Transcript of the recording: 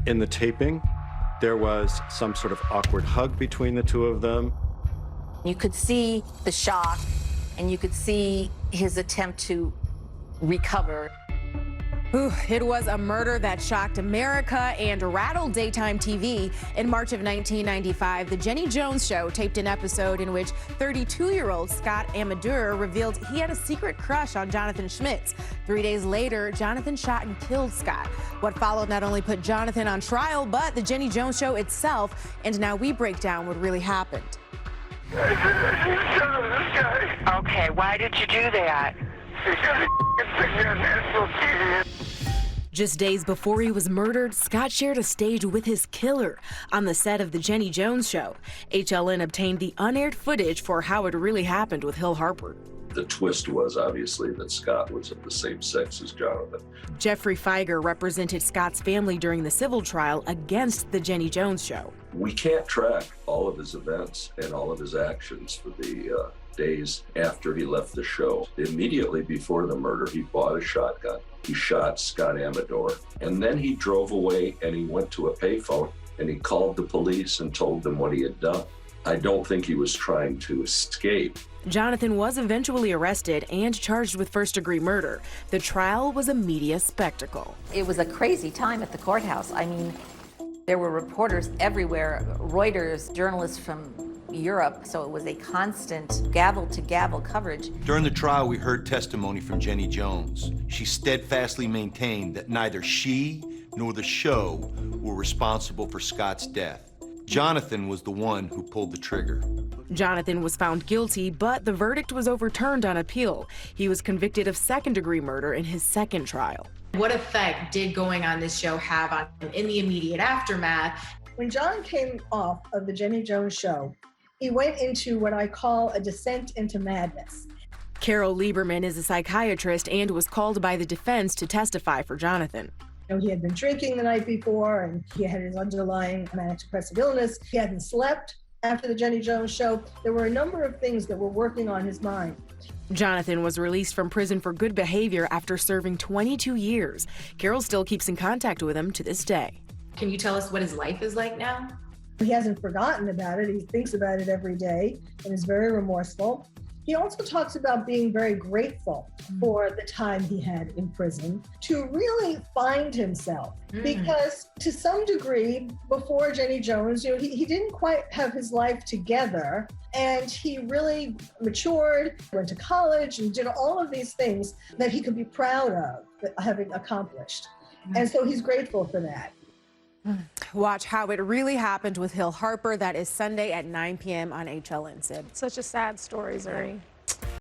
In the taping, there was some sort of awkward hug between the two of them. You could see the shock, and you could see his attempt to recover. Ooh, it was a murder that shocked America and rattled daytime TV. In March of 1995, The Jenny Jones Show taped an episode in which 32-year-old Scott Amedure revealed he had a secret crush on Jonathan Schmitz. 3 days later, Jonathan shot and killed Scott. What followed not only put Jonathan on trial, but The Jenny Jones Show itself. And now we break down what really happened. Okay, why did you do that? Just days before he was murdered, Scott shared a stage with his killer on the set of The Jenny Jones Show. HLN obtained the unaired footage for how it really happened with Hill Harper. The twist was obviously that Scott was of the same sex as Jonathan. Jeffrey Feiger represented Scott's family during the civil trial against The Jenny Jones Show. We can't track all of his events and all of his actions for the days after he left the show. Immediately before the murder, he bought a shotgun. He shot Scott Amedure, and then he drove away and he went to a payphone and he called the police and told them what he had done. I don't think he was trying to escape. Jonathan was eventually arrested and charged with first-degree murder. The trial was a media spectacle. It was a crazy time at the courthouse. I mean, there were reporters everywhere, Reuters, journalists from Europe, so it was a constant gavel-to-gavel coverage. During the trial, we heard testimony from Jenny Jones. She steadfastly maintained that neither she nor the show were responsible for Scott's death. Jonathan was the one who pulled the trigger. Jonathan was found guilty, but the verdict was overturned on appeal. He was convicted of second-degree murder in his second trial. What effect did going on this show have on him in the immediate aftermath? When John came off of the Jenny Jones Show, he went into what I call a descent into madness. Carole Lieberman is a psychiatrist and was called by the defense to testify for Jonathan. You know, he had been drinking the night before, and he had his underlying manic depressive illness. He hadn't slept after the Jenny Jones Show. There were a number of things that were working on his mind. Jonathan was released from prison for good behavior after serving 22 years. Carole still keeps in contact with him to this day. Can you tell us what his life is like now? He hasn't forgotten about it. He thinks about it every day and is very remorseful. He also talks about being very grateful for the time he had in prison to really find himself. Because to some degree, before Jenny Jones, you know, he didn't quite have his life together, and he really matured, went to college, and did all of these things that he could be proud of having accomplished. And so he's grateful for that. Watch How It Really Happened with Hill Harper. That is Sunday at 9 p.m. on HLN, Sid. Such a sad story, Zuri.